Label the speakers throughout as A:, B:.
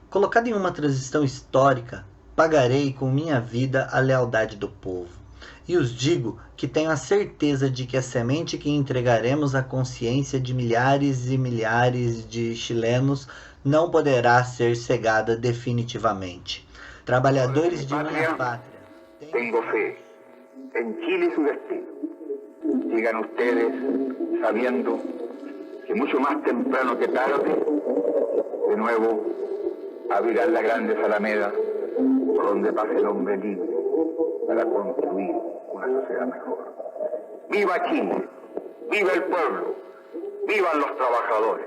A: Colocado em uma transição histórica, pagarei com minha vida a lealdade do povo. E os digo que tenho a certeza de que a semente que entregaremos à consciência de milhares e milhares de chilenos não poderá ser cegada definitivamente. Trabalhadores de minha pátria,
B: tengo fe en Chile y su destino. Sigan ustedes sabiendo que mucho más temprano que tarde, de nuevo abrirán las grandes alamedas por donde pase el hombre libre para construir una sociedad mejor. ¡Viva Chile! ¡Viva el pueblo! ¡Vivan los trabajadores!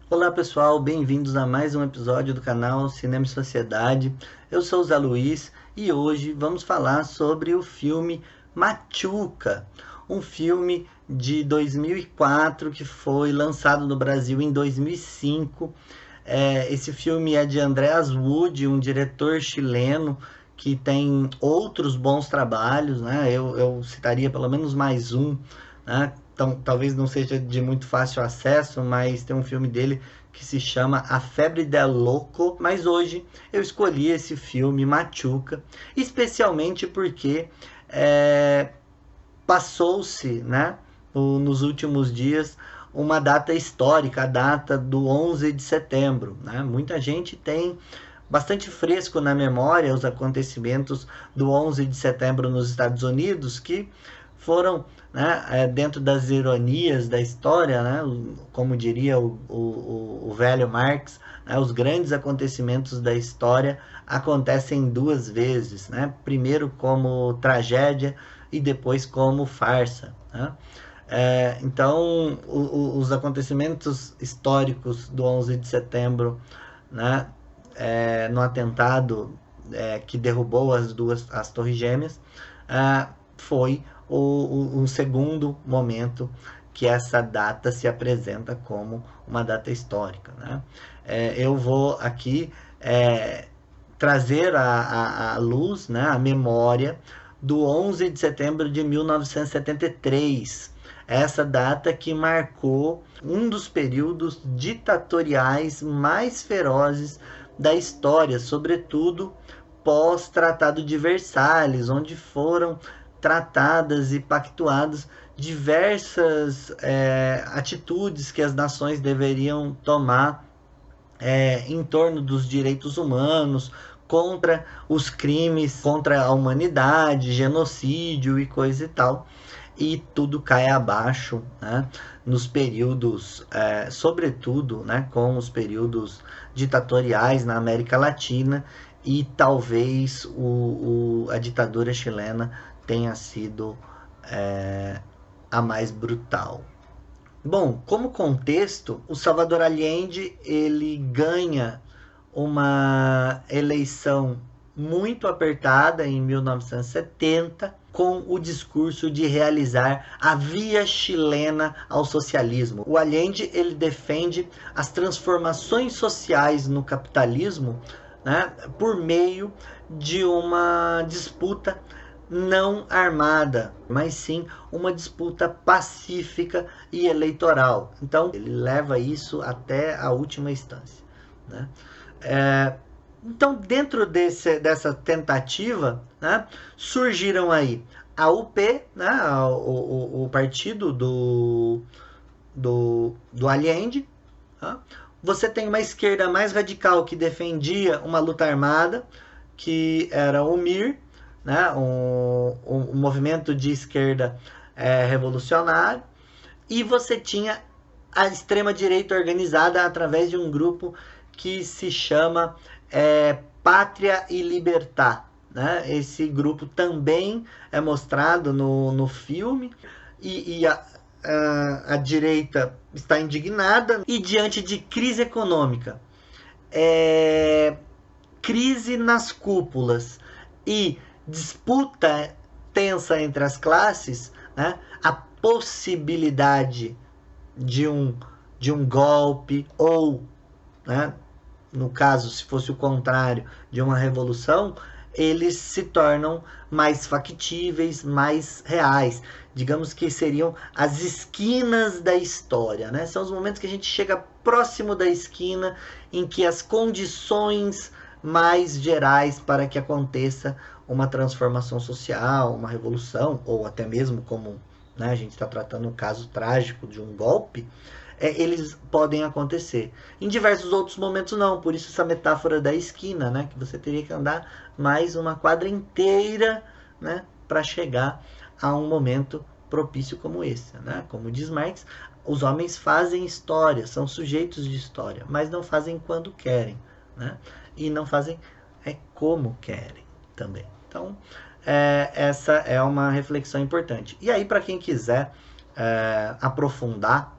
A: Olá pessoal, bem-vindos a mais um episódio do canal Cinema e Sociedade. Eu sou o Zé Luiz e hoje vamos falar sobre o filme Machuca, um filme de 2004 que foi lançado no Brasil em 2005. Esse filme é de Andreas Wood, um diretor chileno que tem outros bons trabalhos, né? Eu citaria pelo menos mais um, né? Então, talvez não seja de muito fácil acesso, mas tem um filme dele que se chama A Febre del Loco. Mas hoje eu escolhi esse filme, Machuca, especialmente porque passou-se, né, nos últimos dias uma data histórica, a data do 11 de setembro. Né? Muita gente tem bastante fresco na memória os acontecimentos do 11 de setembro nos Estados Unidos, que foram, né, dentro das ironias da história, né, como diria o velho Marx, né, os grandes acontecimentos da história acontecem duas vezes, né, primeiro como tragédia e depois como farsa. Né? Então, os acontecimentos históricos do 11 de setembro, né, no atentado que derrubou as Torres Gêmeas, foi o segundo momento que essa data se apresenta como uma data histórica. Né? Eu vou aqui trazer à luz, né, a memória do 11 de setembro de 1973, essa data que marcou um dos períodos ditatoriais mais ferozes da história, sobretudo pós-Tratado de Versalhes, onde foram tratadas e pactuadas diversas atitudes que as nações deveriam tomar em torno dos direitos humanos, contra os crimes contra a humanidade, genocídio e coisa e tal. E tudo cai abaixo, né, nos períodos, sobretudo, né, com os períodos ditatoriais na América Latina, e talvez a ditadura chilena tenha sido a mais brutal. Bom, como contexto, o Salvador Allende ele ganha uma eleição muito apertada em 1970, com o discurso de realizar a via chilena ao socialismo. O Allende ele defende as transformações sociais no capitalismo, né, por meio de uma disputa não armada, mas sim uma disputa pacífica e eleitoral. Então ele leva isso até a última instância. Né? Então, dentro dessa tentativa, né, surgiram aí a UP, né, o partido do Allende. Né? Você tem uma esquerda mais radical que defendia uma luta armada, que era o MIR, né, um movimento de esquerda revolucionário, e você tinha a extrema-direita organizada através de um grupo que se chama Pátria e Libertad. Né? Esse grupo também é mostrado no filme, e a direita está indignada, e diante de crise econômica, crise nas cúpulas e disputa tensa entre as classes, né? A possibilidade de um golpe, ou, né, no caso, se fosse o contrário, de uma revolução, eles se tornam mais factíveis, mais reais. Digamos que seriam as esquinas da história, né? São os momentos que a gente chega próximo da esquina em que as condições mais gerais para que aconteça uma transformação social, uma revolução, ou até mesmo como, né, a gente está tratando um caso trágico de um golpe, eles podem acontecer. Em diversos outros momentos não, por isso essa metáfora da esquina, né, que você teria que andar mais uma quadra inteira, né, para chegar a um momento propício como esse, né? Como diz Marx, os homens fazem história, são sujeitos de história, mas não fazem quando querem, né? E não fazem como querem também. Então, essa é uma reflexão importante. E aí, para quem quiser aprofundar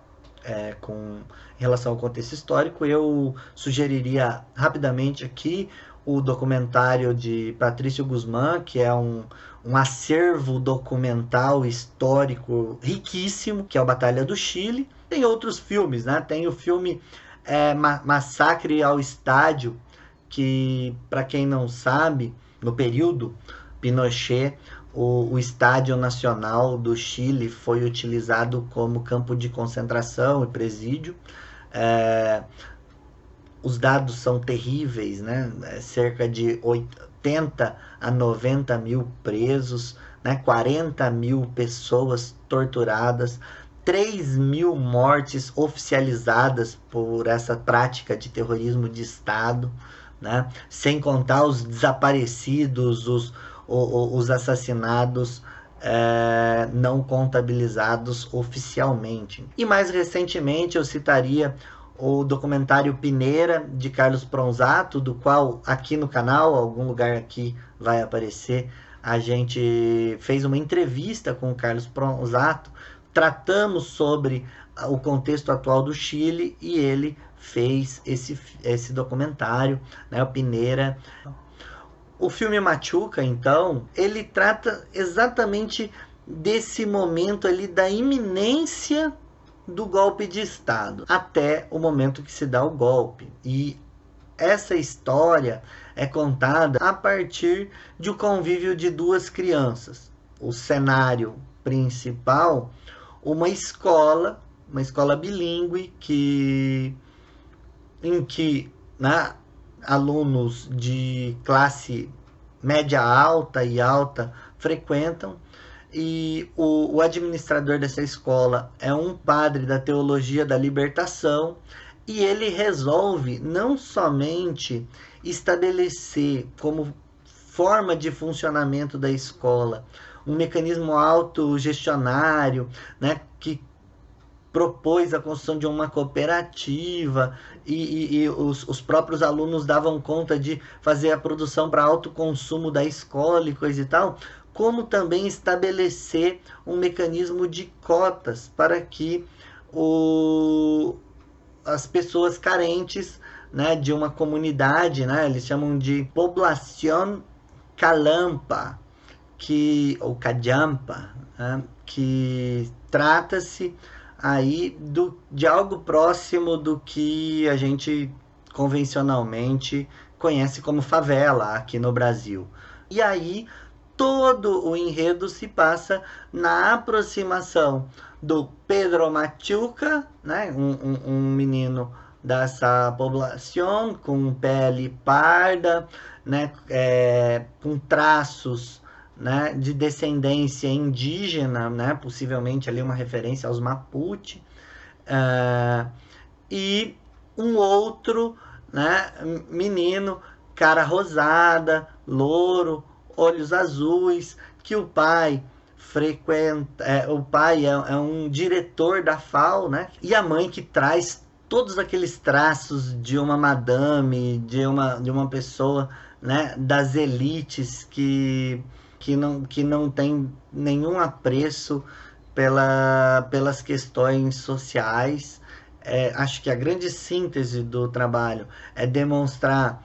A: em relação ao contexto histórico, eu sugeriria rapidamente aqui o documentário de Patrício Guzmán, que é um acervo documental histórico riquíssimo, que é o Batalha do Chile. Tem outros filmes, né? Tem o filme Massacre ao Estádio, que, para quem não sabe, no período Pinochet, o Estádio Nacional do Chile foi utilizado como campo de concentração e presídio. Os dados são terríveis, né? Cerca de 80 a 90 mil presos, né? 40 mil pessoas torturadas, 3 mil mortes oficializadas por essa prática de terrorismo de Estado, né? Sem contar os desaparecidos, os assassinados não contabilizados oficialmente. E mais recentemente eu citaria o documentário Pineira, de Carlos Pronzato, do qual aqui no canal, algum lugar aqui vai aparecer, a gente fez uma entrevista com o Carlos Pronzato, tratamos sobre o contexto atual do Chile e ele fez esse documentário, né, o Pineira. O filme Machuca, então, ele trata exatamente desse momento ali da iminência do golpe de Estado, até o momento que se dá o golpe. E essa história é contada a partir de um convívio de duas crianças. O cenário principal, uma escola bilíngue em que, né, alunos de classe média alta e alta frequentam, e o administrador dessa escola é um padre da teologia da libertação, e ele resolve não somente estabelecer como forma de funcionamento da escola um mecanismo autogestionário, né, que propôs a construção de uma cooperativa, e os próprios alunos davam conta de fazer a produção para autoconsumo da escola e coisa e tal, como também estabelecer um mecanismo de cotas para que as pessoas carentes, né, de uma comunidade, né, eles chamam de população calampa, ou cajampa, né, que trata-se aí de algo próximo do que a gente convencionalmente conhece como favela aqui no Brasil. E aí todo o enredo se passa na aproximação do Pedro Machuca, né, um menino dessa população com pele parda, né, com traços, né, de descendência indígena, né, possivelmente ali uma referência aos Mapuche, e um outro, né, menino, cara rosada, louro, olhos azuis, que o pai frequenta, o pai é um diretor da FAO, né, e a mãe que traz todos aqueles traços de uma madame, de uma pessoa, né, das elites que não tem nenhum apreço pelas questões sociais. Acho que a grande síntese do trabalho é demonstrar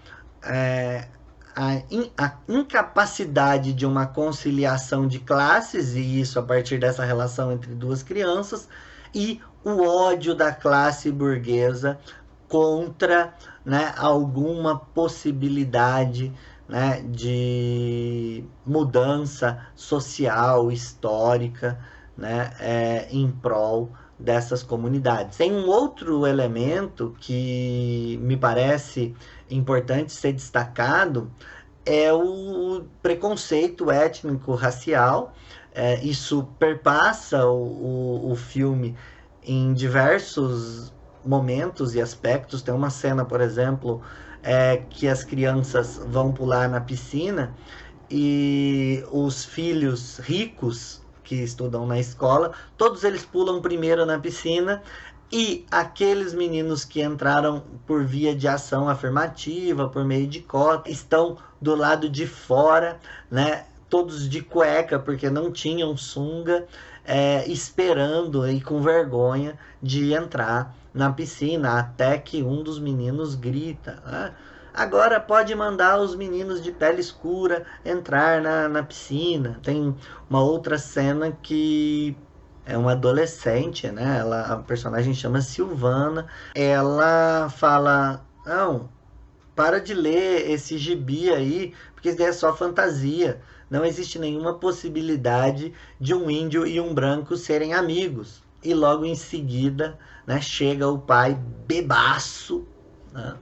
A: a incapacidade de uma conciliação de classes, e isso a partir dessa relação entre duas crianças, e o ódio da classe burguesa contra, né, alguma possibilidade, né, de mudança social, histórica, né, em prol dessas comunidades. Tem um outro elemento que me parece importante ser destacado, é o preconceito étnico-racial. Isso perpassa o filme em diversos momentos e aspectos. Tem uma cena, por exemplo, que as crianças vão pular na piscina e os filhos ricos que estudam na escola, todos eles pulam primeiro na piscina, e aqueles meninos que entraram por via de ação afirmativa, por meio de cota, estão do lado de fora, né, todos de cueca, porque não tinham sunga, esperando e com vergonha de entrar na piscina, até que um dos meninos grita, né? Agora pode mandar os meninos de pele escura entrar na piscina. Tem uma outra cena que é uma adolescente, né? A personagem chama Silvana. Ela fala: não, para de ler esse gibi aí, porque isso daí é só fantasia. Não existe nenhuma possibilidade de um índio e um branco serem amigos. E logo em seguida, né, chega o pai bebaço, né?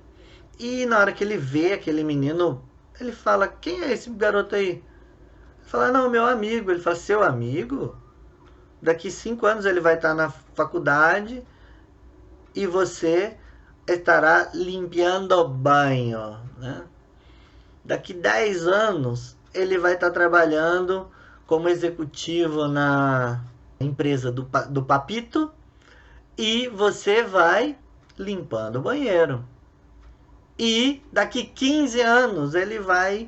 A: E na hora que ele vê aquele menino, ele fala: quem é esse garoto aí? Ele fala: não, meu amigo. Ele fala: seu amigo? Daqui 5 anos ele vai estar na faculdade e você estará limpando banho, né? Daqui 10 anos ele vai estar trabalhando como executivo na empresa do Papito e você vai limpando o banheiro. E daqui 15 anos ele vai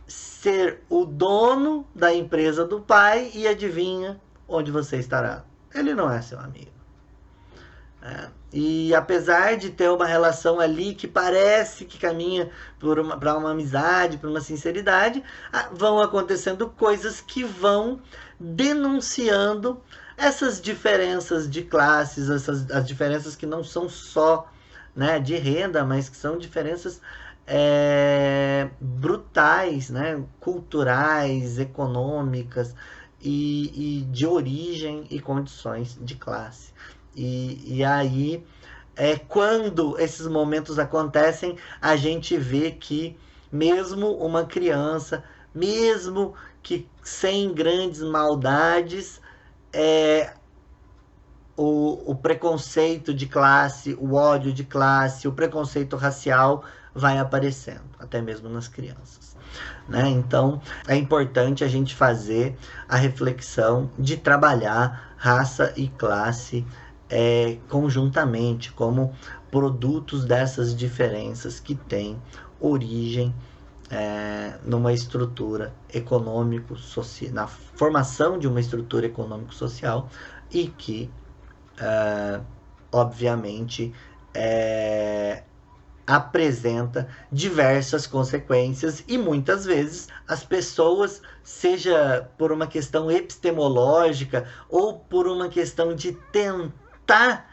A: ser o dono da empresa do pai e adivinha onde você estará? Ele não é seu amigo. E apesar de ter uma relação ali que parece que caminha para uma amizade, para uma sinceridade, vão acontecendo coisas que vão denunciando essas diferenças de classes, as diferenças que não são só, né, de renda, mas que são diferenças brutais, né, culturais, econômicas e de origem e condições de classe. E aí, quando esses momentos acontecem, a gente vê que mesmo uma criança, mesmo que sem grandes maldades, o preconceito de classe, o ódio de classe, o preconceito racial vai aparecendo, até mesmo nas crianças, né? Então, é importante a gente fazer a reflexão de trabalhar raça e classe conjuntamente, como produtos dessas diferenças que têm origem numa estrutura econômico-social, na formação de uma estrutura econômico-social, e que obviamente apresenta diversas consequências, e muitas vezes as pessoas, seja por uma questão epistemológica ou por uma questão de tentar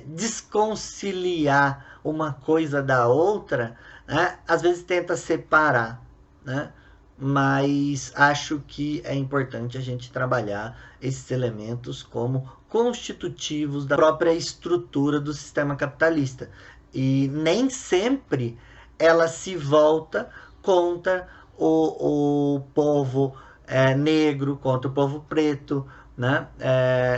A: desconciliar uma coisa da outra, né, às vezes tenta separar, né? Mas acho que é importante a gente trabalhar esses elementos como constitutivos da própria estrutura do sistema capitalista. E nem sempre ela se volta contra o povo negro, contra o povo preto, né?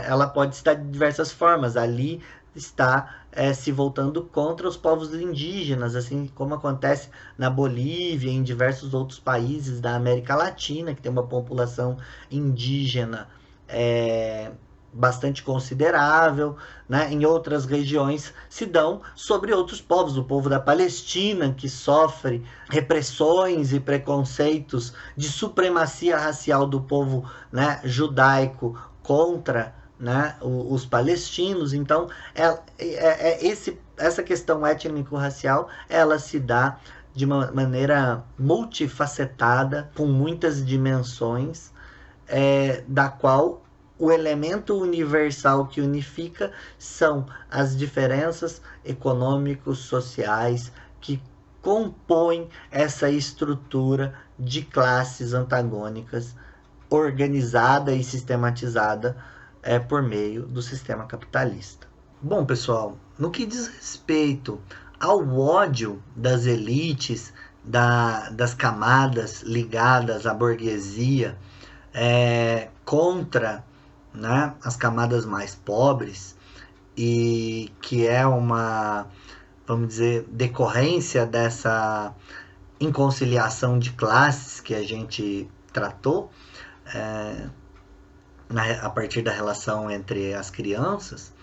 A: Ela pode estar de diversas formas. Ali está se voltando contra os povos indígenas, assim como acontece na Bolívia e em diversos outros países da América Latina, que tem uma população indígena bastante considerável, né? Em outras regiões se dão sobre outros povos, o povo da Palestina, que sofre repressões e preconceitos de supremacia racial do povo, né, judaico contra, né, os palestinos. Então, essa questão étnico-racial, ela se dá de uma maneira multifacetada, com muitas dimensões, da qual o elemento universal que unifica são as diferenças econômicos, sociais que compõem essa estrutura de classes antagônicas organizada e sistematizada por meio do sistema capitalista. Bom, pessoal, no que diz respeito ao ódio das elites, das camadas ligadas à burguesia contra, né, as camadas mais pobres, e que é uma, vamos dizer, decorrência dessa inconciliação de classes que a gente tratou a partir da relação entre as crianças,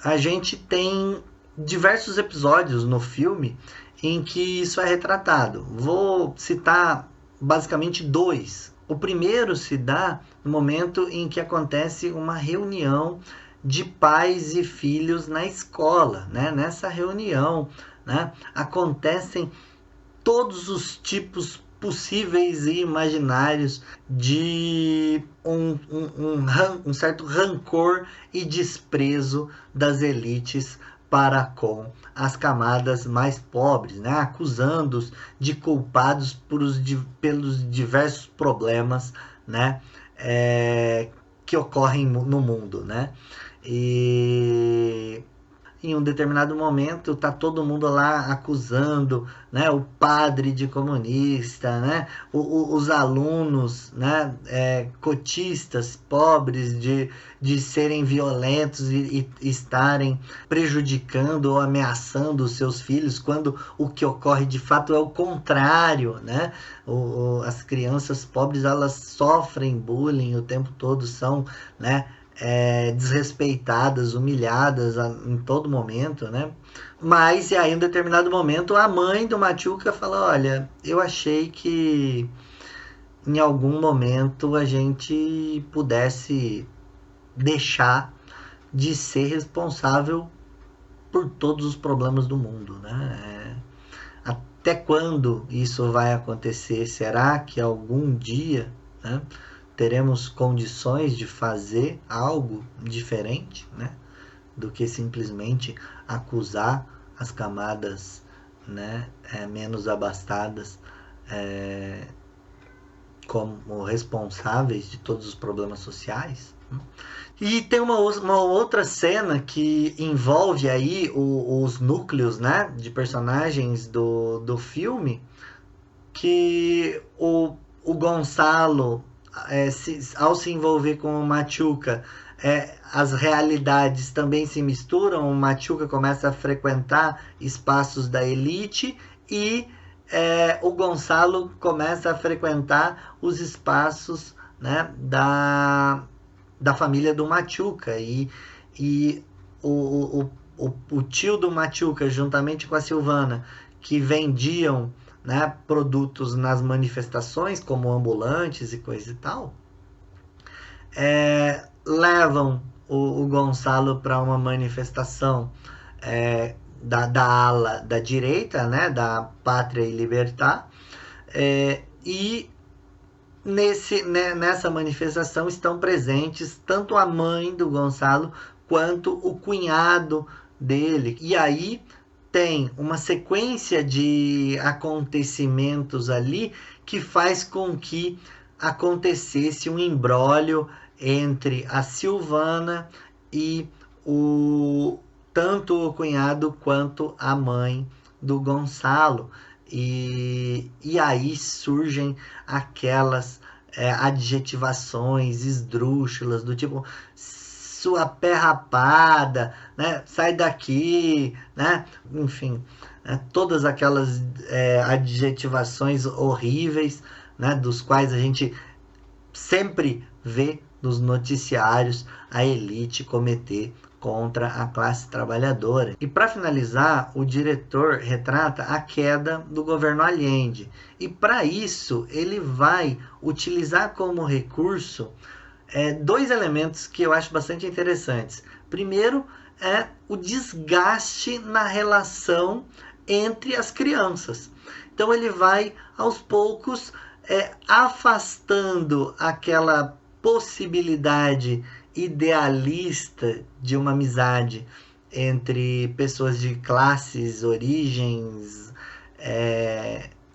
A: a gente tem diversos episódios no filme em que isso é retratado. Vou citar basicamente 2. O primeiro se dá no momento em que acontece uma reunião de pais e filhos na escola, né? Nessa reunião, né, acontecem todos os tipos possíveis e imaginários de um certo rancor e desprezo das elites para com as camadas mais pobres, né? Acusando-os de culpados pelos diversos problemas, né, que ocorrem no mundo, né? E em um determinado momento tá todo mundo lá acusando, né, o padre de comunista, né, os alunos, né, cotistas pobres de serem violentos e estarem prejudicando ou ameaçando os seus filhos, quando o que ocorre de fato é o contrário, né? As crianças pobres, elas sofrem bullying o tempo todo, são, né, desrespeitadas, humilhadas em todo momento, né? Mas aí em um determinado momento a mãe do Machuca fala: olha, eu achei que em algum momento a gente pudesse deixar de ser responsável por todos os problemas do mundo, né? Até quando isso vai acontecer? Será que algum dia, né, teremos condições de fazer algo diferente, né, do que simplesmente acusar as camadas, né, menos abastadas como responsáveis de todos os problemas sociais? E tem uma outra cena que envolve aí os núcleos, né, de personagens do filme, que o Gonçalo, ao se envolver com o Machuca, as realidades também se misturam. O Machuca começa a frequentar espaços da elite e o Gonçalo começa a frequentar os espaços, né, da família do Machuca. E o tio do Machuca, juntamente com a Silvana, que vendiam, né, produtos nas manifestações, como ambulantes e coisa e tal, levam o Gonçalo para uma manifestação da ala da direita, né, da Pátria e Libertar, e nessa manifestação estão presentes tanto a mãe do Gonçalo quanto o cunhado dele. E aí tem uma sequência de acontecimentos ali que faz com que acontecesse um imbróglio entre a Silvana e tanto o cunhado quanto a mãe do Gonçalo. E aí surgem aquelas adjetivações esdrúxulas do tipo: sua pé rapada, né? Sai daqui, né? Enfim, todas aquelas adjetivações horríveis, né, dos quais a gente sempre vê nos noticiários a elite cometer contra a classe trabalhadora. E para finalizar, o diretor retrata a queda do governo Allende. E para isso ele vai utilizar como recurso 2 elementos que eu acho bastante interessantes. Primeiro é o desgaste na relação entre as crianças. Então ele vai aos poucos afastando aquela possibilidade idealista de uma amizade entre pessoas de classes, origens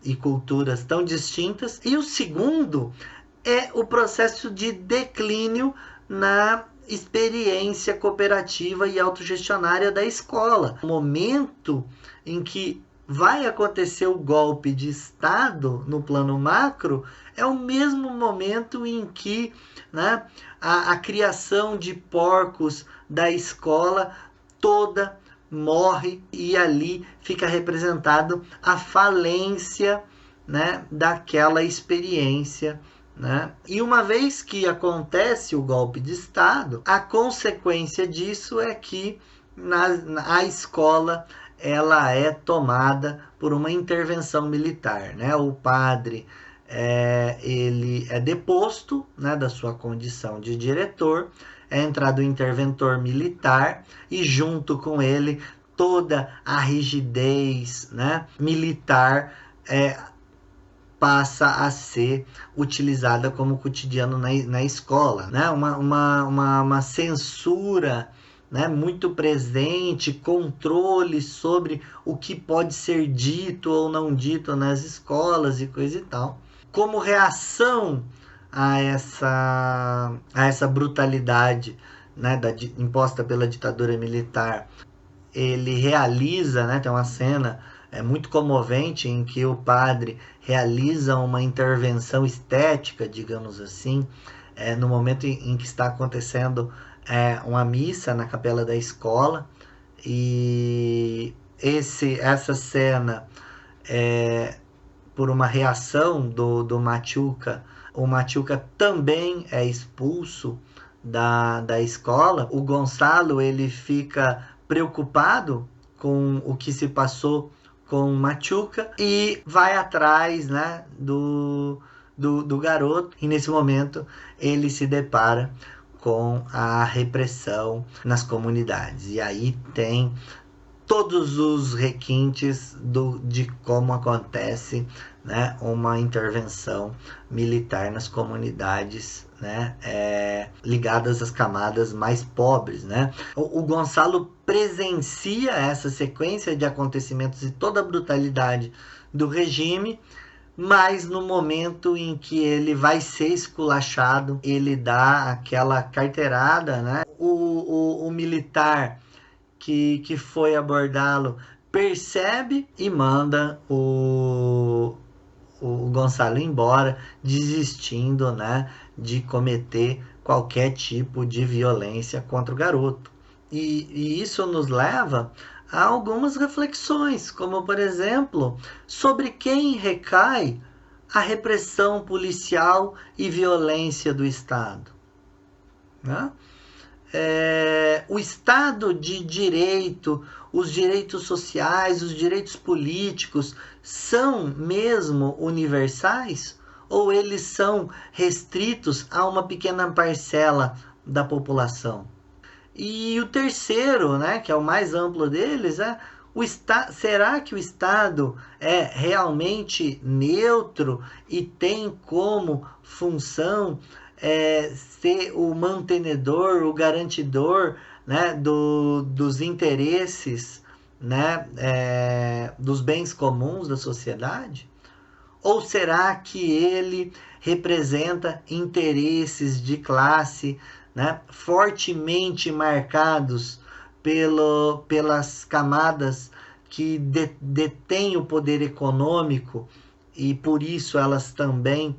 A: e culturas tão distintas. E o segundo é o processo de declínio na experiência cooperativa e autogestionária da escola. O momento em que vai acontecer o golpe de Estado no plano macro é o mesmo momento em que, né, a criação de porcos da escola toda morre, e ali fica representado a falência, né, daquela experiência, né? E uma vez que acontece o golpe de Estado, a consequência disso é que a escola ela é tomada por uma intervenção militar, né? O padre ele é deposto, né, da sua condição de diretor, é entrado o interventor militar e junto com ele toda a rigidez, né, militar passa a ser utilizada como cotidiano na escola, né? Uma censura, né, muito presente, controle sobre o que pode ser dito ou não dito nas escolas e coisa e tal. Como reação a essa brutalidade, né, imposta pela ditadura militar, ele realiza, né, tem uma cena muito comovente em que o padre realiza uma intervenção estética, digamos assim, no momento em que está acontecendo uma missa na capela da escola, e essa cena por uma reação do Machuca, o Machuca também é expulso da escola. O Gonçalo ele fica preocupado com o que se passou com o Machuca e vai atrás, né, do garoto, e nesse momento ele se depara com a repressão nas comunidades. E aí tem todos os requintes de como acontece, né, uma intervenção militar nas comunidades, né, ligadas às camadas mais pobres, né? O Gonçalo presencia essa sequência de acontecimentos e toda a brutalidade do regime, mas no momento em que ele vai ser esculachado, ele dá aquela carteirada, né? O militar que foi abordá-lo percebe e manda o Gonçalo embora, desistindo, né, de cometer qualquer tipo de violência contra o garoto. E isso nos leva a algumas reflexões, como por exemplo, sobre quem recai a repressão policial e violência do Estado, né? O Estado de Direito, os direitos sociais, os direitos políticos são mesmo universais? Ou eles são restritos a uma pequena parcela da população? E o terceiro, né, que é o mais amplo deles, será que o Estado é realmente neutro e tem como função ser o mantenedor, o garantidor, né, dos interesses, né, dos bens comuns da sociedade? Ou será que ele representa interesses de classe, né, fortemente marcados pelas camadas que detêm o poder econômico, e por isso elas também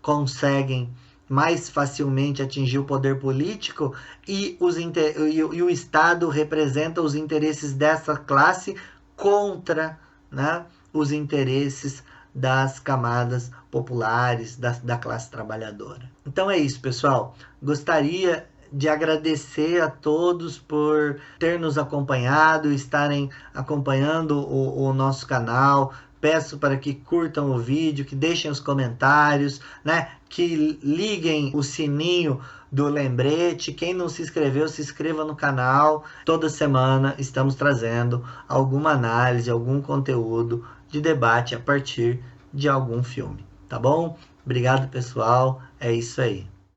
A: conseguem mais facilmente atingir o poder político, e o Estado representa os interesses dessa classe contra, né, os interesses das camadas populares, da classe trabalhadora. Então é isso, pessoal. Gostaria de agradecer a todos por ter nos acompanhado, estarem acompanhando o nosso canal. Peço para que curtam o vídeo, que deixem os comentários, né? Que liguem o sininho do lembrete. Quem não se inscreveu, se inscreva no canal. Toda semana estamos trazendo alguma análise, algum conteúdo de debate a partir de algum filme, tá bom? Obrigado, pessoal. É isso aí.